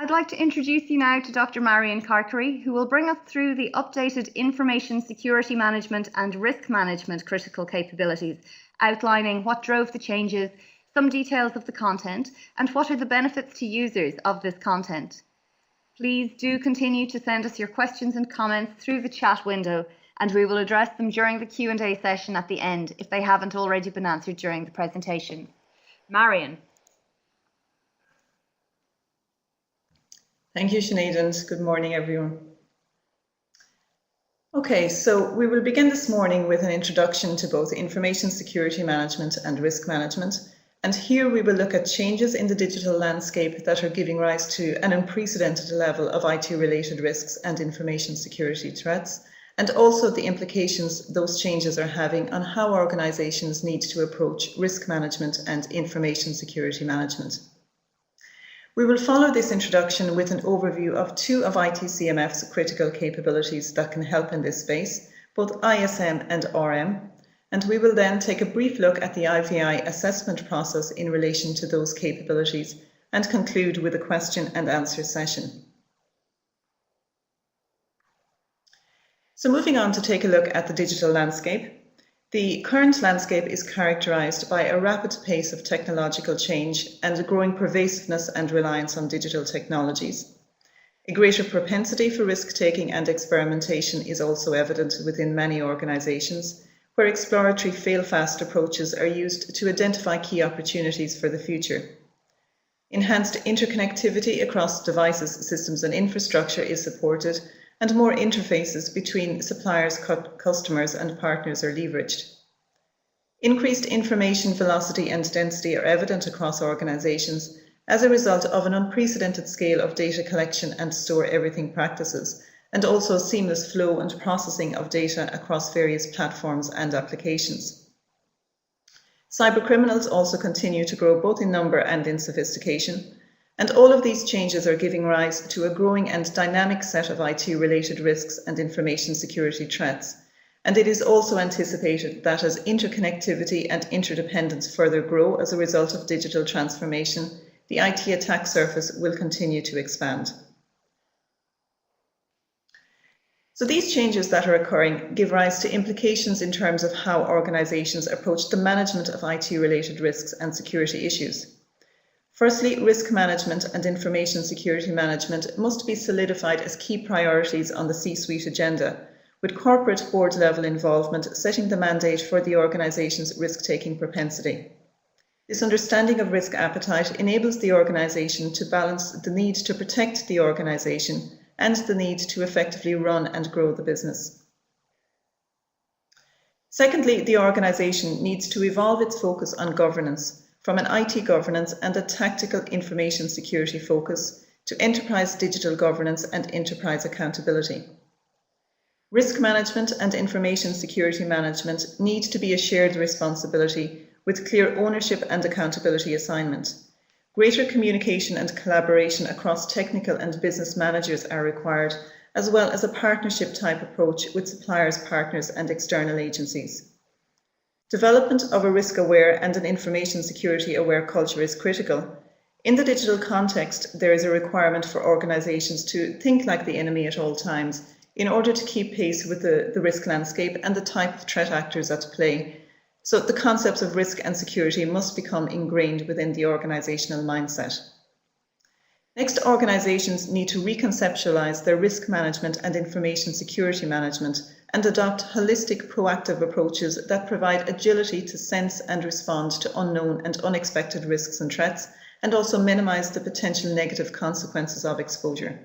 I'd like to introduce you now to Dr. Marian Carcary, who will bring us through the updated Information Security Management and Risk Management Critical Capabilities, outlining what drove the changes, some details of the content, and what are the benefits to users of this content. Please do continue to send us your questions and comments through the chat window, and we will address them during the Q&A session at the end if they haven't already been answered during the presentation. Marian. Thank you, Sinead, and good morning, everyone. Okay, so we will begin this morning with an introduction to both information security management and risk management. And here we will look at changes in the digital landscape that are giving rise to an unprecedented level of IT-related risks and information security threats, and also the implications those changes are having on how organizations need to approach risk management and information security management. We will follow this introduction with an overview of two of IT CMF's critical capabilities that can help in this space, both ISM and RM, and we will then take a brief look at the IVI Assessment Process in relation to those capabilities and conclude with a question and answer session. So moving on to take a look at the digital landscape. The current landscape is characterised by a rapid pace of technological change and a growing pervasiveness and reliance on digital technologies. A greater propensity for risk-taking and experimentation is also evident within many organisations, where exploratory fail-fast approaches are used to identify key opportunities for the future. Enhanced interconnectivity across devices, systems and infrastructure is supported, and more interfaces between suppliers, customers and partners are leveraged. Increased information velocity and density are evident across organisations as a result of an unprecedented scale of data collection and store everything practices, and also seamless flow and processing of data across various platforms and applications. Cybercriminals also continue to grow both in number and in sophistication, and all of these changes are giving rise to a growing and dynamic set of IT-related risks and information security threats. And it is also anticipated that as interconnectivity and interdependence further grow as a result of digital transformation, the IT attack surface will continue to expand. So these changes that are occurring give rise to implications in terms of how organisations approach the management of IT-related risks and security issues. Firstly, risk management and information security management must be solidified as key priorities on the C-suite agenda, with corporate board level involvement setting the mandate for the organisation's risk-taking propensity. This understanding of risk appetite enables the organisation to balance the need to protect the organisation and the need to effectively run and grow the business. Secondly, the organisation needs to evolve its focus on governance from an IT governance and a tactical information security focus to enterprise digital governance and enterprise accountability. Risk management and information security management need to be a shared responsibility with clear ownership and accountability assignment. Greater communication and collaboration across technical and business managers are required, as well as a partnership type approach with suppliers, partners and external agencies. Development of a risk-aware and an information security-aware culture is critical. In the digital context, there is a requirement for organisations to think like the enemy at all times in order to keep pace with the risk landscape and the type of threat actors at play. So the concepts of risk and security must become ingrained within the organisational mindset. Next, organisations need to reconceptualise their risk management and information security management and adopt holistic, proactive approaches that provide agility to sense and respond to unknown and unexpected risks and threats, and also minimise the potential negative consequences of exposure.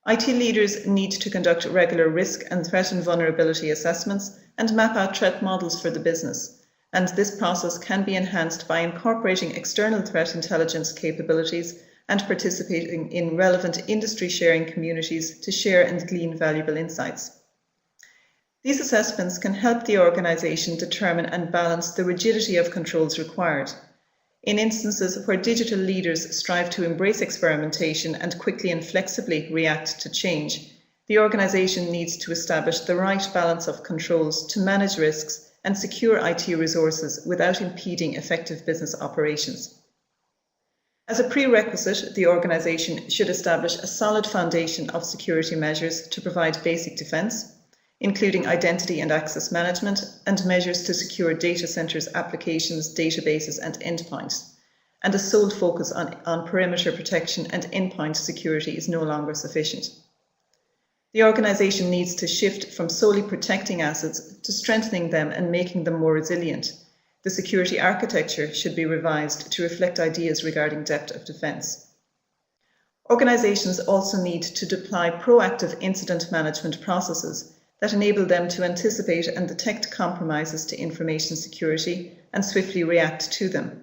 IT leaders need to conduct regular risk and threat and vulnerability assessments and map out threat models for the business. And this process can be enhanced by incorporating external threat intelligence capabilities and participating in relevant industry sharing communities to share and glean valuable insights. These assessments can help the organisation determine and balance the rigidity of controls required. In instances where digital leaders strive to embrace experimentation and quickly and flexibly react to change, the organisation needs to establish the right balance of controls to manage risks and secure IT resources without impeding effective business operations. As a prerequisite, the organisation should establish a solid foundation of security measures to provide basic defence, including identity and access management and measures to secure data centres, applications, databases and endpoints. And a sole focus on perimeter protection and endpoint security is no longer sufficient. The organisation needs to shift from solely protecting assets to strengthening them and making them more resilient. The security architecture should be revised to reflect ideas regarding depth of defence. Organisations also need to deploy proactive incident management processes that enable them to anticipate and detect compromises to information security and swiftly react to them.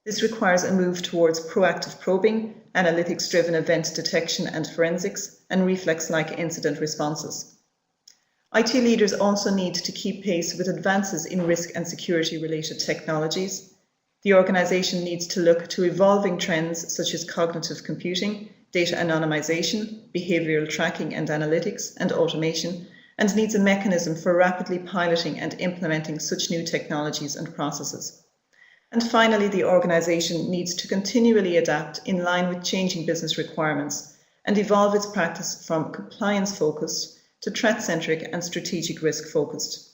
This requires a move towards proactive probing, analytics-driven event detection and forensics, and reflex-like incident responses. IT leaders also need to keep pace with advances in risk and security-related technologies. The organisation needs to look to evolving trends such as cognitive computing, data anonymization, behavioural tracking and analytics, and automation, and needs a mechanism for rapidly piloting and implementing such new technologies and processes. And finally, the organisation needs to continually adapt in line with changing business requirements and evolve its practice from compliance-focused to threat-centric and strategic risk-focused.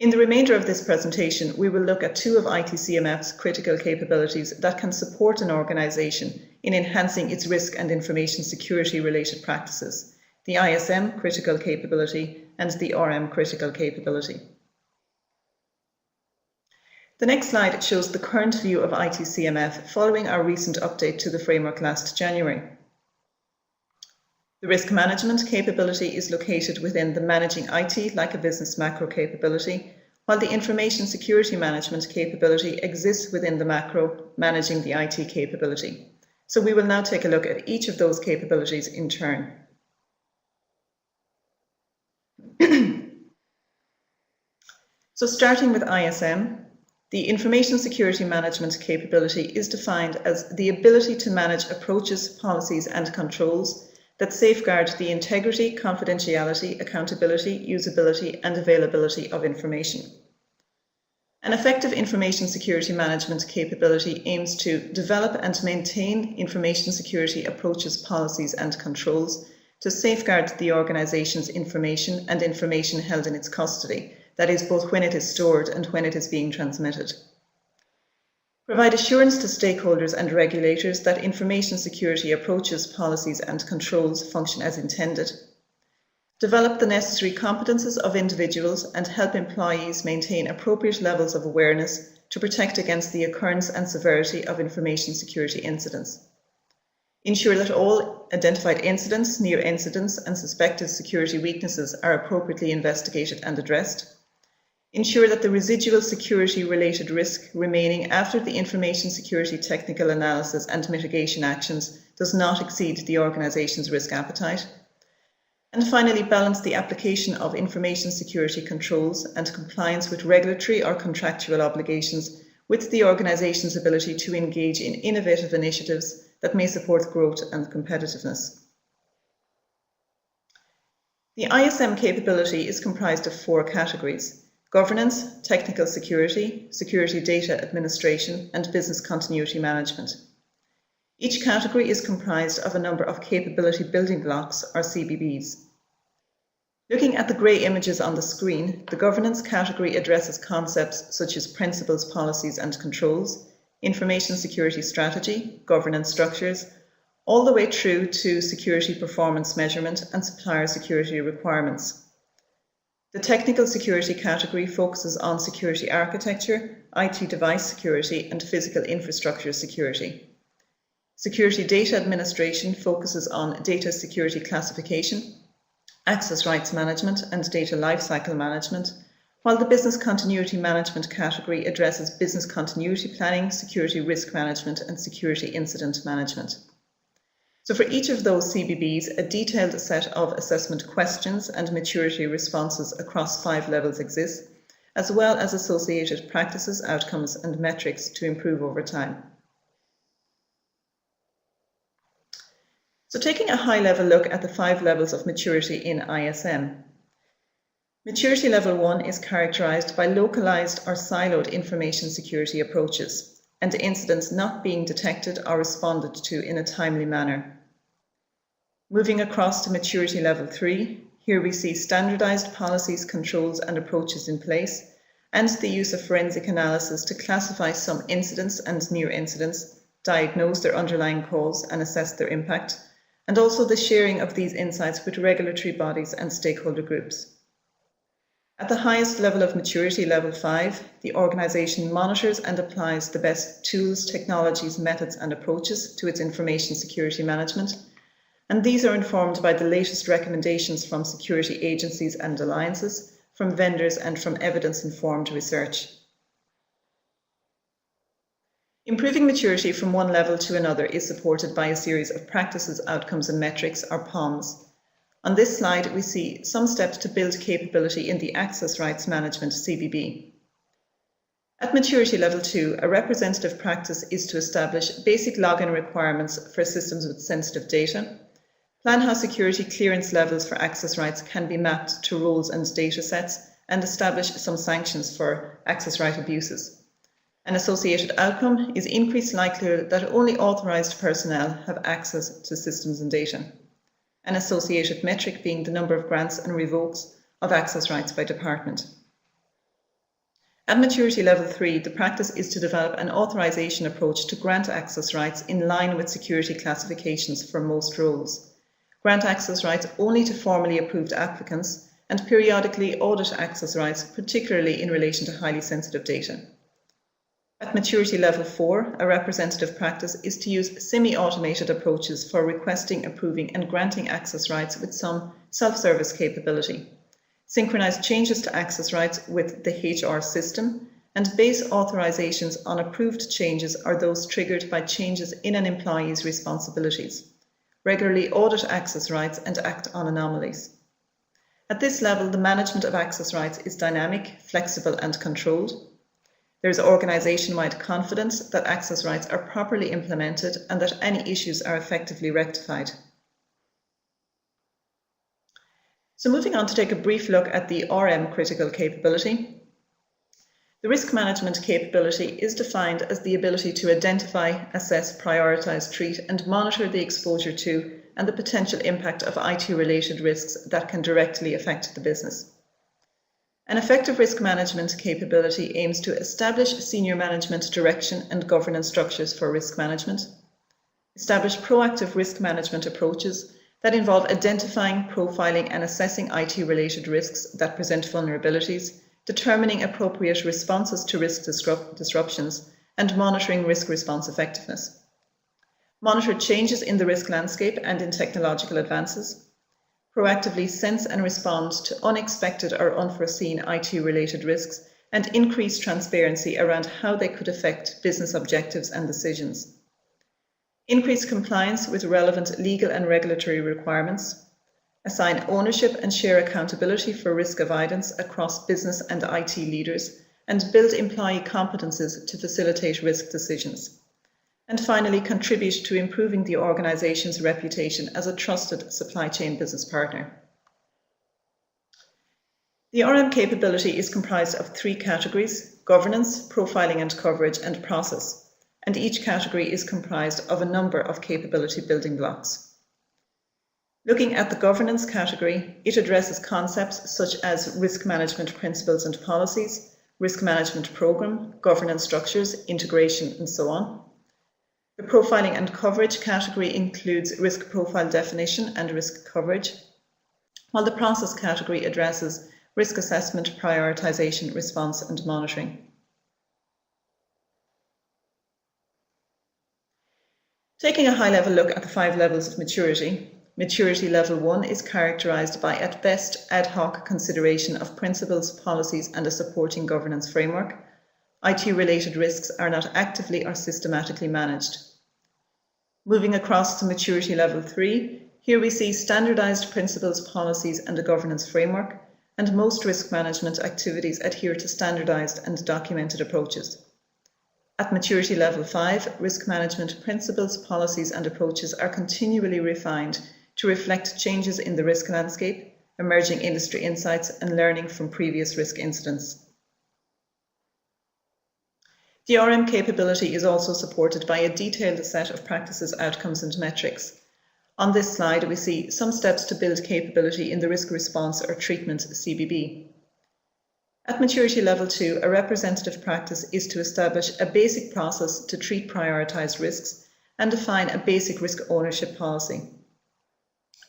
In the remainder of this presentation, we will look at two of ITCMF's critical capabilities that can support an organisation in enhancing its risk and information security-related practices: the ISM critical capability and the RM critical capability. The next slide shows the current view of ITCMF following our recent update to the framework last January. The risk management capability is located within the managing IT like a business macro capability, while the information security management capability exists within the macro managing the IT capability. So we will now take a look at each of those capabilities in turn. So starting with ISM, the information security management capability is defined as the ability to manage approaches, policies and controls that safeguard the integrity, confidentiality, accountability, usability and availability of information. An effective information security management capability aims to develop and maintain information security approaches, policies and controls to safeguard the organisation's information and information held in its custody, that is, both when it is stored and when it is being transmitted. Provide assurance to stakeholders and regulators that information security approaches, policies and controls function as intended. Develop the necessary competences of individuals and help employees maintain appropriate levels of awareness to protect against the occurrence and severity of information security incidents. Ensure that all identified incidents, near incidents and suspected security weaknesses are appropriately investigated and addressed. Ensure that the residual security-related risk remaining after the information security technical analysis and mitigation actions does not exceed the organisation's risk appetite. And finally, balance the application of information security controls and compliance with regulatory or contractual obligations with the organisation's ability to engage in innovative initiatives that may support growth and competitiveness. The ISM capability is comprised of 4 categories: governance, technical security, security data administration, and business continuity management. Each category is comprised of a number of capability building blocks, or CBBs. Looking at the grey images on the screen, the governance category addresses concepts such as principles, policies, and controls, information security strategy, governance structures, all the way through to security performance measurement and supplier security requirements. The technical security category focuses on security architecture, IT device security, and physical infrastructure security. Security data administration focuses on data security classification, access rights management, and data lifecycle management, while the business continuity management category addresses business continuity planning, security risk management, and security incident management. So for each of those CBBs, a detailed set of assessment questions and maturity responses across 5 levels exists, as well as associated practices, outcomes, and metrics to improve over time. So taking a high-level look at the 5 levels of maturity in ISM. Maturity level 1 is characterized by localized or siloed information security approaches, and incidents not being detected or responded to in a timely manner. Moving across to maturity level 3, here we see standardized policies, controls and approaches in place, and the use of forensic analysis to classify some incidents and near incidents, diagnose their underlying cause and assess their impact, and also the sharing of these insights with regulatory bodies and stakeholder groups. At the highest level of maturity, level 5, the organisation monitors and applies the best tools, technologies, methods and approaches to its information security management, and these are informed by the latest recommendations from security agencies and alliances, from vendors and from evidence-informed research. Improving maturity from one level to another is supported by a series of practices, outcomes and metrics, or POMs. On this slide, we see some steps to build capability in the Access Rights Management CBB. At maturity level 2, a representative practice is to establish basic login requirements for systems with sensitive data, plan how security clearance levels for access rights can be mapped to roles and data sets, and establish some sanctions for access right abuses. An associated outcome is increased likelihood that only authorised personnel have access to systems and data. An associated metric being the number of grants and revokes of access rights by department. At maturity level 3, the practice is to develop an authorisation approach to grant access rights in line with security classifications for most roles. Grant access rights only to formally approved applicants and periodically audit access rights, particularly in relation to highly sensitive data. At maturity level 4, a representative practice is to use semi-automated approaches for requesting, approving and granting access rights with some self-service capability, synchronize changes to access rights with the HR system, and base authorizations on approved changes or those triggered by changes in an employee's responsibilities, regularly audit access rights and act on anomalies. At this level, the management of access rights is dynamic, flexible and controlled. There is organisation-wide confidence that access rights are properly implemented and that any issues are effectively rectified. So moving on to take a brief look at the RM critical capability. The risk management capability is defined as the ability to identify, assess, prioritise, treat and monitor the exposure to and the potential impact of IT-related risks that can directly affect the business. An effective risk management capability aims to establish senior management direction and governance structures for risk management, establish proactive risk management approaches that involve identifying, profiling and assessing IT-related risks that present vulnerabilities, determining appropriate responses to risk disruptions, and monitoring risk response effectiveness. Monitor changes in the risk landscape and in technological advances. Proactively sense and respond to unexpected or unforeseen IT-related risks and increase transparency around how they could affect business objectives and decisions. Increase compliance with relevant legal and regulatory requirements. Assign ownership and share accountability for risk avoidance across business and IT leaders, and build employee competences to facilitate risk decisions. And finally, contribute to improving the organisation's reputation as a trusted supply chain business partner. The RM capability is comprised of 3 categories: governance, profiling and coverage, and process, and each category is comprised of a number of capability building blocks. Looking at the governance category, it addresses concepts such as risk management principles and policies, risk management programme, governance structures, integration, and so on. The profiling and coverage category includes risk profile definition and risk coverage, while the process category addresses risk assessment, prioritisation, response and monitoring. Taking a high-level look at the 5 levels of maturity, maturity level 1 is characterised by, at best, ad hoc consideration of principles, policies and a supporting governance framework. IT-related risks are not actively or systematically managed. Moving across to maturity level 3, here we see standardised principles, policies and a governance framework, and most risk management activities adhere to standardised and documented approaches. At maturity level 5, risk management principles, policies and approaches are continually refined to reflect changes in the risk landscape, emerging industry insights and learning from previous risk incidents. The RM capability is also supported by a detailed set of practices, outcomes and metrics. On this slide, we see some steps to build capability in the risk response or treatment CBB. At maturity level 2, a representative practice is to establish a basic process to treat prioritised risks and define a basic risk ownership policy.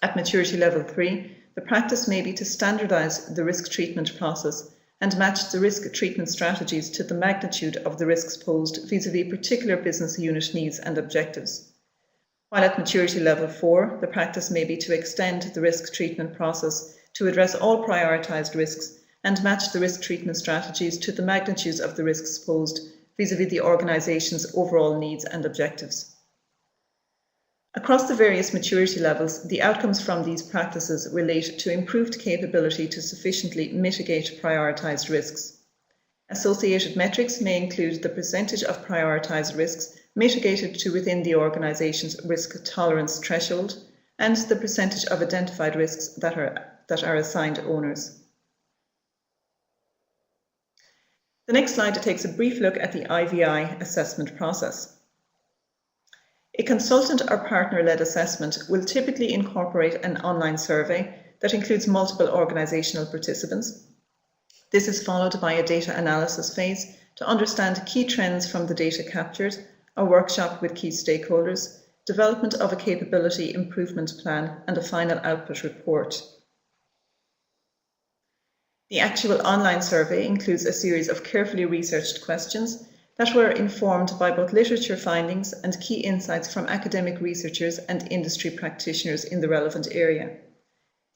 At maturity level 3, the practice may be to standardise the risk treatment process and match the risk treatment strategies to the magnitude of the risks posed vis-à-vis particular business unit needs and objectives. While at maturity level 4, the practice may be to extend the risk treatment process to address all prioritised risks and match the risk treatment strategies to the magnitudes of the risks posed vis-à-vis the organisation's overall needs and objectives. Across the various maturity levels, the outcomes from these practices relate to improved capability to sufficiently mitigate prioritised risks. Associated metrics may include the percentage of prioritised risks mitigated to within the organisation's risk tolerance threshold and the percentage of identified risks that are assigned owners. The next slide takes a brief look at the IVI assessment process. A consultant or partner-led assessment will typically incorporate an online survey that includes multiple organisational participants. This is followed by a data analysis phase to understand key trends from the data captured, a workshop with key stakeholders, development of a capability improvement plan, and a final output report. The actual online survey includes a series of carefully researched questions that were informed by both literature findings and key insights from academic researchers and industry practitioners in the relevant area.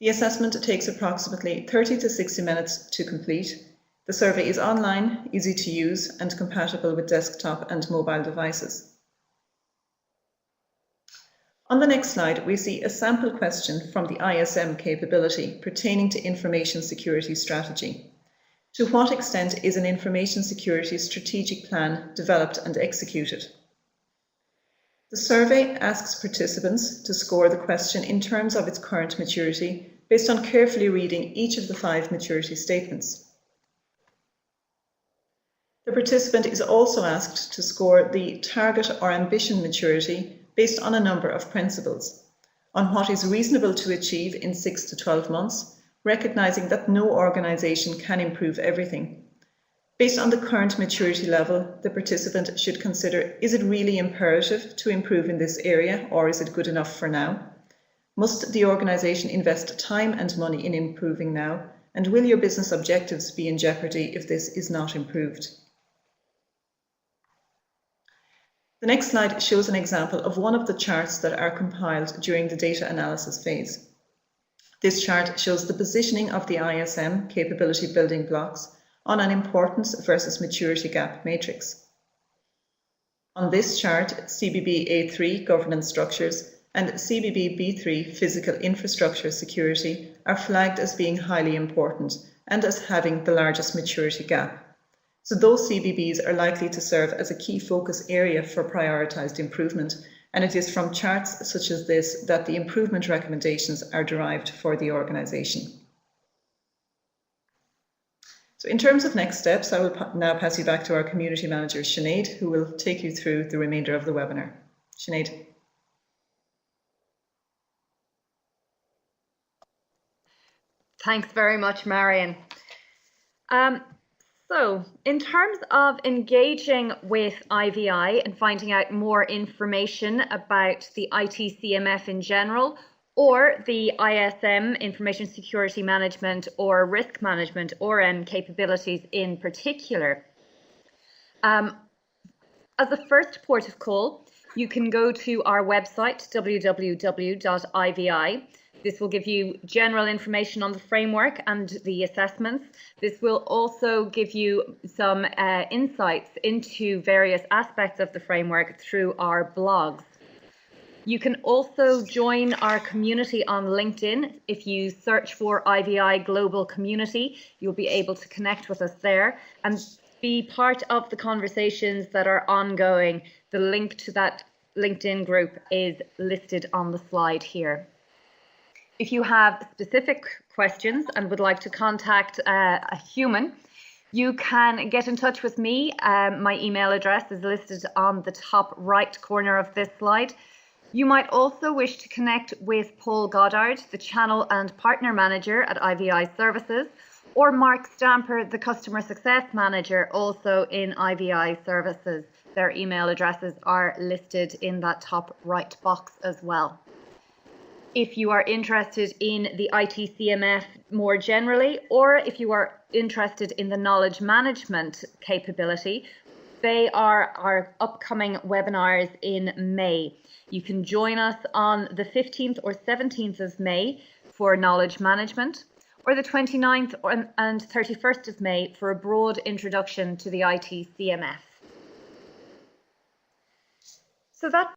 The assessment takes approximately 30 to 60 minutes to complete. The survey is online, easy to use, and compatible with desktop and mobile devices. On the next slide, we see a sample question from the ISM capability pertaining to information security strategy. To what extent is an information security strategic plan developed and executed? The survey asks participants to score the question in terms of its current maturity based on carefully reading each of the 5 maturity statements. The participant is also asked to score the target or ambition maturity based on a number of principles, on what is reasonable to achieve in 6 to 12 months, recognising that no organisation can improve everything. Based on the current maturity level, the participant should consider, is it really imperative to improve in this area, or is it good enough for now? Must the organisation invest time and money in improving now? And will your business objectives be in jeopardy if this is not improved? The next slide shows an example of one of the charts that are compiled during the data analysis phase. This chart shows the positioning of the ISM capability building blocks on an importance versus maturity gap matrix. On this chart, CBB A3 governance structures and CBB B3 physical infrastructure security are flagged as being highly important and as having the largest maturity gap. So those CBBs are likely to serve as a key focus area for prioritised improvement, and it is from charts such as this that the improvement recommendations are derived for the organisation. So in terms of next steps, I will now pass you back to our community manager, Sinead, who will take you through the remainder of the webinar. Sinead. Thanks very much, Marian. So, in terms of engaging with IVI and finding out more information about the IT CMF in general, or the ISM, Information Security Management or Risk Management, RM capabilities in particular, as a first port of call, you can go to our website, www.ivi. This will give you general information on the framework and the assessments. This will also give you some insights into various aspects of the framework through our blogs. You can also join our community on LinkedIn. If you search for IVI Global Community, you'll be able to connect with us there and be part of the conversations that are ongoing. The link to that LinkedIn group is listed on the slide here. If you have specific questions and would like to contact a human, You can get in touch with me. My email address is listed on the top right corner of this slide. You might also wish to connect with Paul Goddard, the Channel and Partner Manager at IVI Services, or Mark Stamper, the Customer Success Manager, also in IVI Services. Their email addresses are listed in that top right box as well. If you are interested in the IT CMF more generally, or if you are interested in the knowledge management capability, they are our upcoming webinars in May. You can join us on the 15th or 17th of May for knowledge management, or the 29th and 31st of May for a broad introduction to the IT CMF. So that